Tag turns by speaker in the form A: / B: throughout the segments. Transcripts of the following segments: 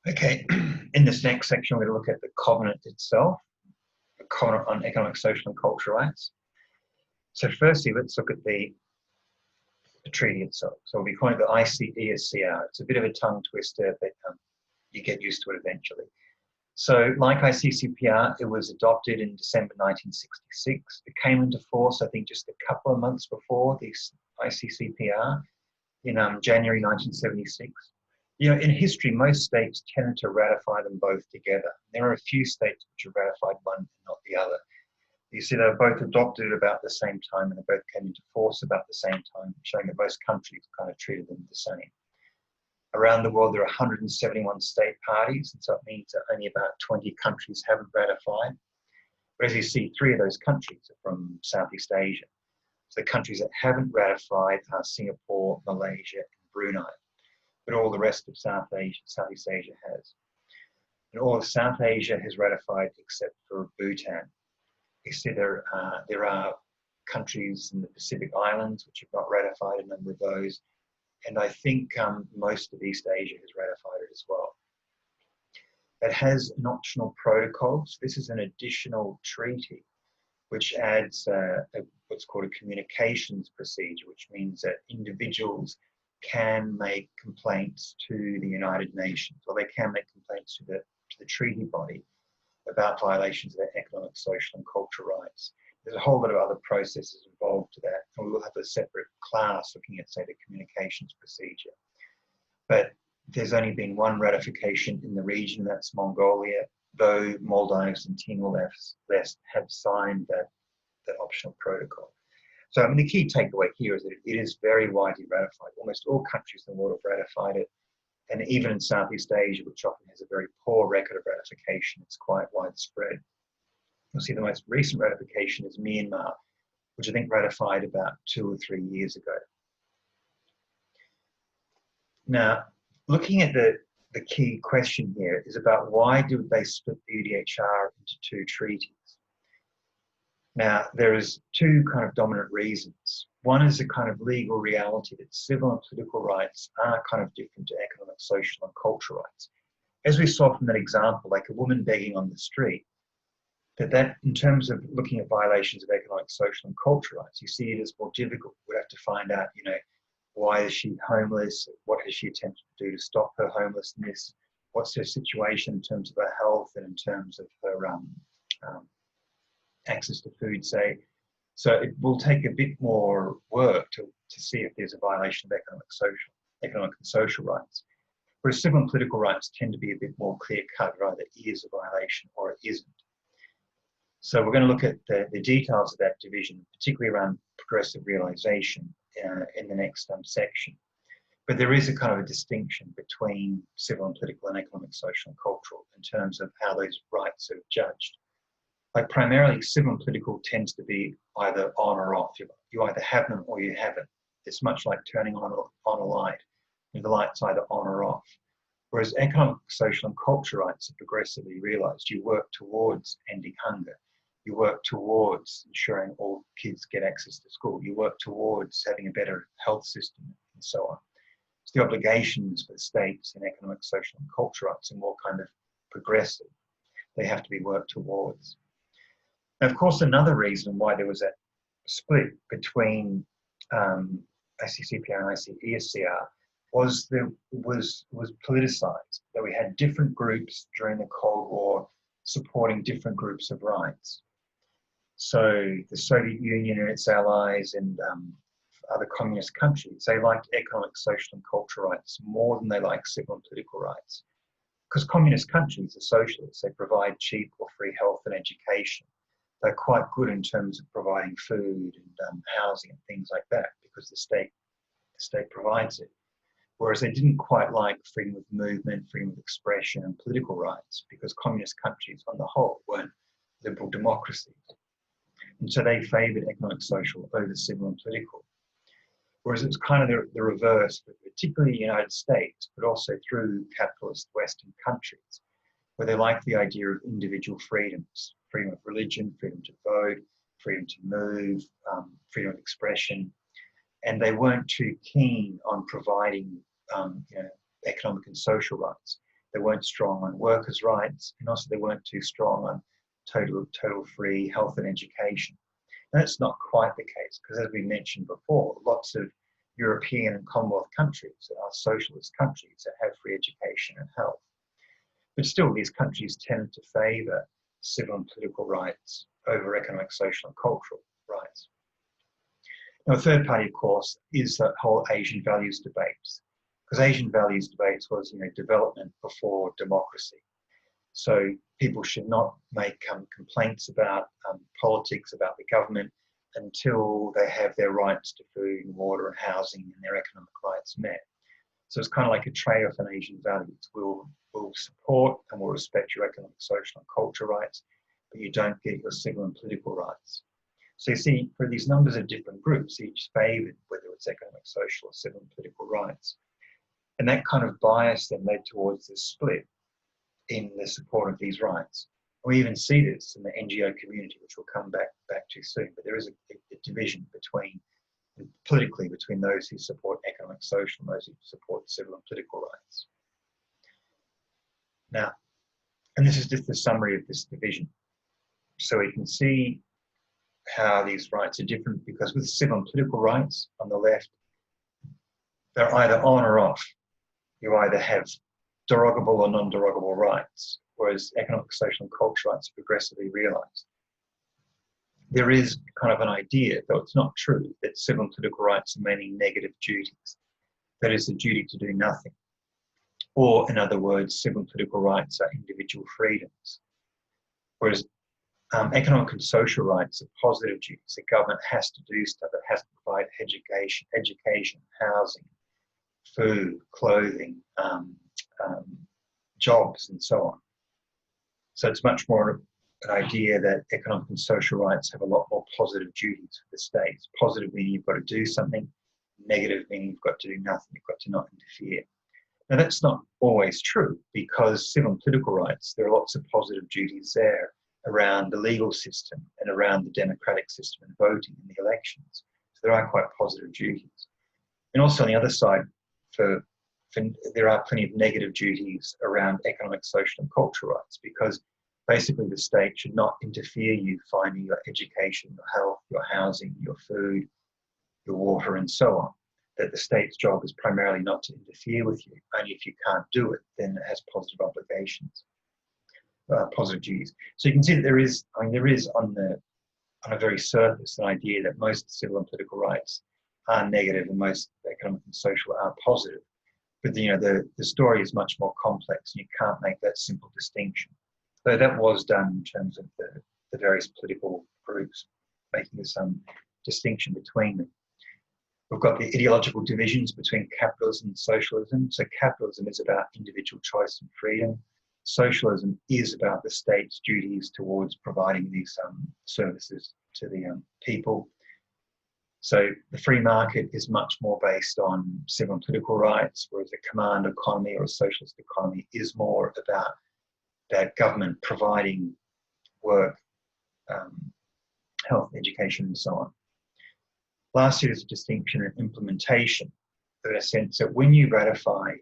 A: Okay, in this next section, we're going to look at the covenant itself, the covenant on economic, social, and cultural rights. So firstly, let's look at the treaty itself. So we'll be calling it the ICESCR. It's a bit of a tongue twister, but you get used to it eventually. So like ICCPR, it was adopted in December 1966. It came into force, I think, just a couple of months before the ICCPR in January 1976. You know, in history, most states tended to ratify them both together. There are a few states which have ratified one and not the other. You see, they were both adopted at about the same time, and they both came into force about the same time, showing that most countries kind of treated them the same. Around the world, there are 171 state parties, and so it means that only about 20 countries haven't ratified. But as you see, 3 of those countries are from Southeast Asia. So the countries that haven't ratified are Singapore, Malaysia, and Brunei. But all the rest of Southeast Asia has. And all of South Asia has ratified except for Bhutan. You see, there are countries in the Pacific Islands which have not ratified, a number of those. And I think most of East Asia has ratified it as well. It has an optional protocol. So this is an additional treaty which adds what's called a communications procedure, which means that individuals can make complaints to the United Nations, or they can make complaints to the treaty body about violations of their economic, social, and cultural rights. There's a whole lot of other processes involved to that, and we will have a separate class looking at, say, the communications procedure. But there's only been one ratification in the region, that's Mongolia, though Maldives and Timor-Leste have signed that optional protocol. So, I mean, the key takeaway here is that it is very widely ratified. Almost all countries in the world have ratified it. And even in Southeast Asia, which often has a very poor record of ratification, it's quite widespread. You'll see the most recent ratification is Myanmar, which I think ratified about 2 or 3 years ago. Now, looking at the key question here is about why did they split the UDHR into 2 treaties? Now, there is 2 kind of dominant reasons. One is a kind of legal reality that civil and political rights are kind of different to economic, social, and cultural rights. As we saw from that example, like a woman begging on the street, that in terms of looking at violations of economic, social, and cultural rights, you see it as more difficult. We'd have to find out, you know, why is she homeless? What has she attempted to do to stop her homelessness? What's her situation in terms of her health and in terms of her access to food, say. So it will take a bit more work to see if there's a violation of economic and social rights. Whereas civil and political rights tend to be a bit more clear-cut, it either is a violation or it isn't. So we're going to look at the details of that division, particularly around progressive realisation in the next section. But there is a kind of a distinction between civil and political and economic, social, and cultural in terms of how those rights are judged. Like primarily, civil and political tends to be either on or off. You either have them or you haven't. It's much like turning on a light. The light's either on or off. Whereas economic, social, and cultural rights are progressively realised. You work towards ending hunger. You work towards ensuring all kids get access to school. You work towards having a better health system and so on. So the obligations for the states in economic, social, and cultural rights are more kind of progressive. They have to be worked towards. Now, of course, another reason why there was that split between ICCPR and ICESCR was politicized, that we had different groups during the Cold War supporting different groups of rights. So the Soviet Union and its allies and other communist countries, they liked economic, social, and cultural rights more than they liked civil and political rights. Because communist countries are socialists, they provide cheap or free health and education. They're quite good in terms of providing food and housing and things like that because the state provides it. Whereas they didn't quite like freedom of movement, freedom of expression, and political rights because communist countries on the whole weren't liberal democracies. And so they favoured economic, social over civil and political. Whereas it's kind of the reverse, particularly in the United States, but also through capitalist Western countries, where they like the idea of individual freedoms, freedom of religion, freedom to vote, freedom to move, freedom of expression. And they weren't too keen on providing economic and social rights. They weren't strong on workers' rights, and also they weren't too strong on total free health and education. And that's not quite the case, because as we mentioned before, lots of European and Commonwealth countries are socialist countries that have free education and health. But still, these countries tend to favour civil and political rights over economic, social and cultural rights. Now, a third party, of course, is that whole Asian values debates, because Asian values debates was, development before democracy. So people should not make complaints about politics, about the government, until they have their rights to food and water and housing and their economic rights met. So it's kind of like a trade-off in Asian values. We'll support and we'll respect your economic, social and cultural rights, but you don't get your civil and political rights. So you see, for these numbers of different groups, each favoured whether it's economic, social or civil and political rights. And that kind of bias then led towards this split in the support of these rights. We even see this in the NGO community, which we'll come back to soon, but there is a division politically between those who support economic, social, and those who support civil and political rights. Now, and this is just a summary of this division. So we can see how these rights are different, because with civil and political rights on the left, they're either on or off. You either have derogable or non-derogable rights, whereas economic, social and cultural rights are progressively realised. There is kind of an idea, though it's not true, that civil and political rights are mainly negative duties. That is, the duty to do nothing. Or, in other words, civil and political rights are individual freedoms. Whereas economic and social rights are positive duties. The government has to do stuff. It has to provide education, housing, food, clothing, jobs, and so on. So it's much more an idea that economic and social rights have a lot more positive duties for the state. Positive meaning you've got to do something, negative meaning you've got to do nothing, you've got to not interfere. Now that's not always true, because civil and political rights, there are lots of positive duties there around the legal system and around the democratic system and voting in the elections. So there are quite positive duties. And also on the other side, there are plenty of negative duties around economic, social and cultural rights, because basically the state should not interfere you finding your education, your health, your housing, your food, your water and so on. That the state's job is primarily not to interfere with you. Only if you can't do it, then it has positive obligations, positive duties. So you can see that there is on a very surface an idea that most civil and political rights are negative and most economic and social are positive. But the story is much more complex, and you can't make that simple distinction. Though that was done in terms of the various political groups, making some distinction between them. We've got the ideological divisions between capitalism and socialism. So capitalism is about individual choice and freedom. Socialism is about the state's duties towards providing these services to the people. So the free market is much more based on civil and political rights, whereas a command economy or a socialist economy is more about that government providing work, health, education, and so on. Lastly, there's a distinction in implementation, in a sense that when you ratify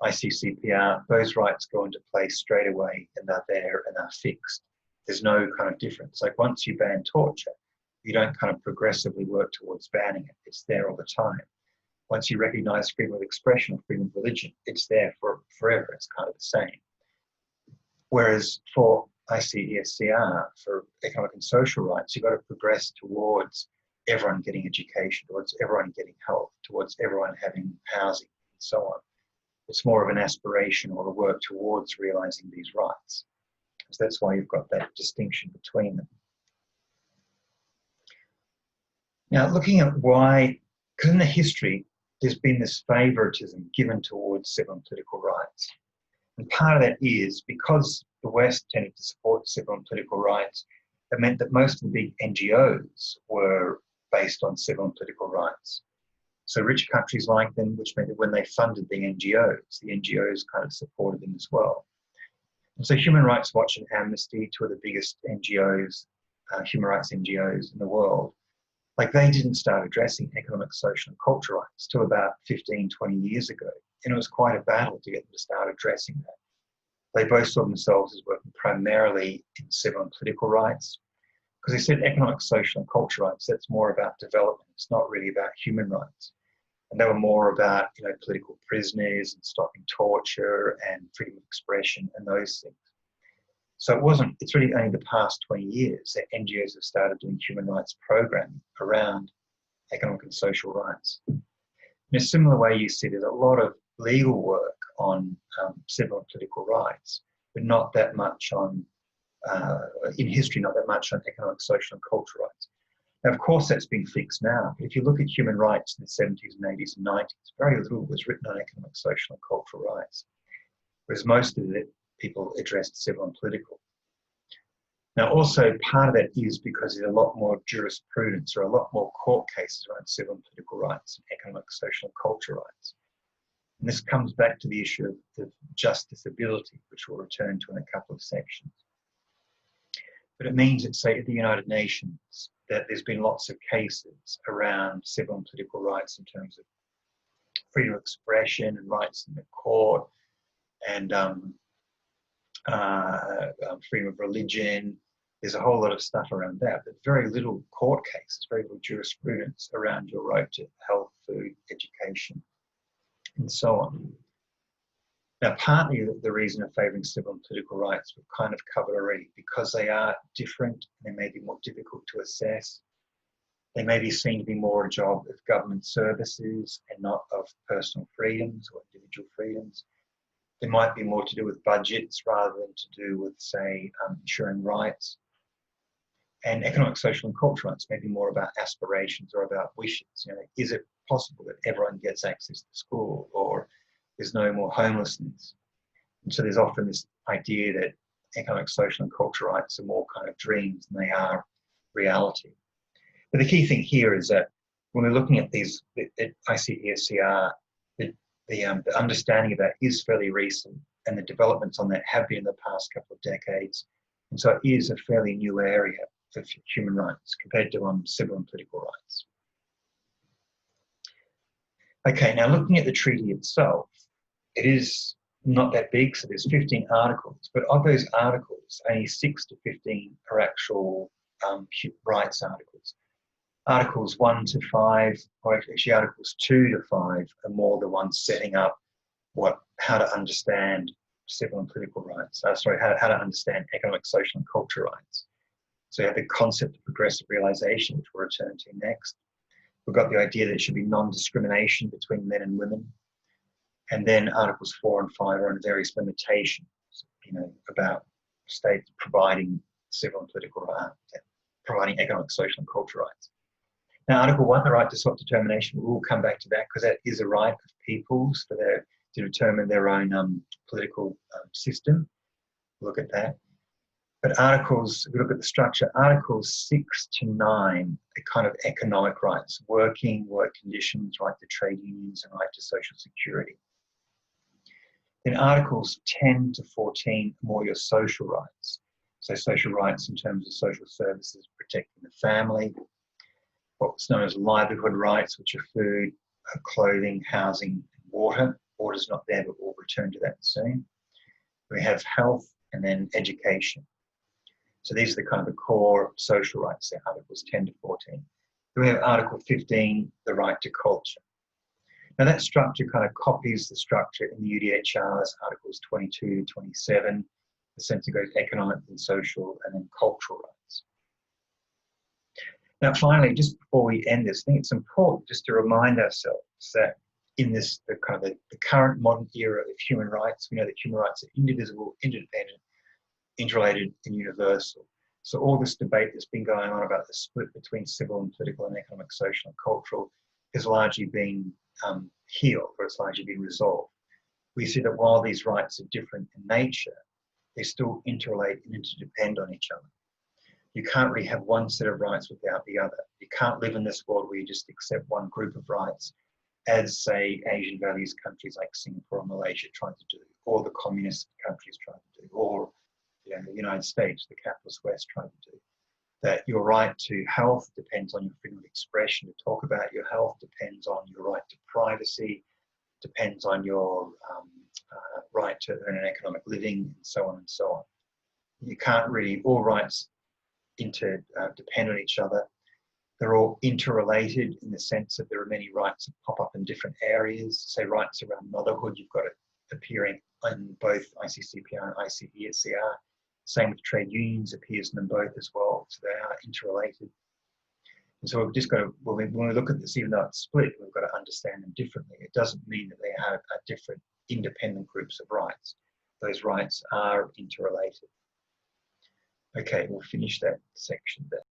A: ICESCR, those rights go into place straight away and they're there and are fixed. There's no kind of difference. Like once you ban torture, you don't kind of progressively work towards banning it. It's there all the time. Once you recognize freedom of expression or freedom of religion, it's there for forever. It's kind of the same. Whereas for ICESCR, for economic and social rights, you've got to progress towards everyone getting education, towards everyone getting health, towards everyone having housing, and so on. It's more of an aspiration or a work towards realizing these rights. So that's why you've got that distinction between them. Now, looking at why, because in the history, there's been this favoritism given towards civil and political rights. And part of that is because the West tended to support civil and political rights, it meant that most of the big NGOs were based on civil and political rights. So rich countries liked them, which meant that when they funded the NGOs kind of supported them as well. And so Human Rights Watch and Amnesty, two of the biggest NGOs, human rights NGOs in the world, like they didn't start addressing economic, social and cultural rights till about 15, 20 years ago. And it was quite a battle to get them to start addressing that. They both saw themselves as working primarily in civil and political rights, because they said economic, social, and cultural rights, that's more about development. It's not really about human rights. And they were more about, political prisoners and stopping torture and freedom of expression and those things. So it's really only the past 20 years that NGOs have started doing human rights programming around economic and social rights. In a similar way, you see there's a lot of legal work on civil and political rights, but not that much on, in history, not that much on economic, social, and cultural rights. Now, of course, that's been fixed now. But if you look at human rights in the 70s and 80s and 90s, very little was written on economic, social, and cultural rights, whereas most of it, people addressed civil and political. Now, also, part of that is because there's a lot more jurisprudence or a lot more court cases around civil and political rights and economic, social, and cultural rights. And this comes back to the issue of justiciability, which we'll return to in a couple of sections. But it means that, say, at the United Nations, that there's been lots of cases around civil and political rights in terms of freedom of expression and rights in the court and freedom of religion. There's a whole lot of stuff around that, but very little court cases, very little jurisprudence around your right to health, food, education, and so on. Now, partly the reason of favouring civil and political rights we've kind of covered already, because they are different, they may be more difficult to assess. They may be seen to be more a job of government services and not of personal freedoms or individual freedoms. They might be more to do with budgets rather than to do with, say, ensuring rights. And economic, social, and cultural rights may be more about aspirations or about wishes. Is it possible that everyone gets access to school, or there's no more homelessness? And so there's often this idea that economic, social, and cultural rights are more kind of dreams than they are reality. But the key thing here is that when we're looking at these at ICESCR, the understanding of that is fairly recent, and the developments on that have been in the past couple of decades. And so it is a fairly new area for human rights compared to civil and political rights. Okay, now looking at the treaty itself, it is not that big, so there's 15 articles, but of those articles, only 6 to 15 are actual rights articles. Articles 1 to 5, or actually Articles 2 to 5 are more the ones setting up how to understand civil and political rights. How to understand economic, social, and cultural rights. So you have the concept of progressive realisation, which we'll return to next. We've got the idea that it should be non-discrimination between men and women. And then Articles 4 and 5 are on various limitations, about states providing civil and political rights, providing economic, social, and cultural rights. Now, Article 1, the right to self-determination, we'll come back to that because that is a right of peoples to determine their own political system. We'll look at that. But if we look at the structure, Articles 6 to 9 are kind of economic rights, work conditions, right to trade unions, and right to social security. Then Articles 10 to 14 are more your social rights. So social rights in terms of social services, protecting the family, what's known as livelihood rights, which are food, clothing, housing, and water. Water's not there, but we'll return to that soon. We have health and then education. So these are the kind of the core social rights there, Articles 10 to 14. Then we have Article 15, the right to culture. Now that structure kind of copies the structure in the UDHR's Articles 22 to 27, the sense it goes economic and social and then cultural rights. Now finally, just before we end this, I think it's important just to remind ourselves that in this the current modern era of human rights, we know that human rights are indivisible, interdependent, interrelated, and universal. So all this debate that's been going on about the split between civil and political and economic, social and cultural has largely been healed, or it's largely been resolved. We see that while these rights are different in nature, they still interrelate and interdepend on each other. You can't really have one set of rights without the other. You can't live in this world where you just accept one group of rights, as, say, Asian values countries like Singapore or Malaysia try to do, or the communist countries try to do, or the United States, the capitalist West, try to do. That your right to health depends on your freedom of expression to talk about your health, depends on your right to privacy, depends on your right to earn an economic living, and so on and so on. You can't really, all rights depend on each other. They're all interrelated in the sense that there are many rights that pop up in different areas. Say rights around motherhood, you've got it appearing in both ICCPR and ICESCR. Same with trade unions, appears in them both as well. So they are interrelated. And so we've just got to, when we look at this, even though it's split, we've got to understand them differently. It doesn't mean that they have different independent groups of rights. Those rights are interrelated. Okay, we'll finish that section there.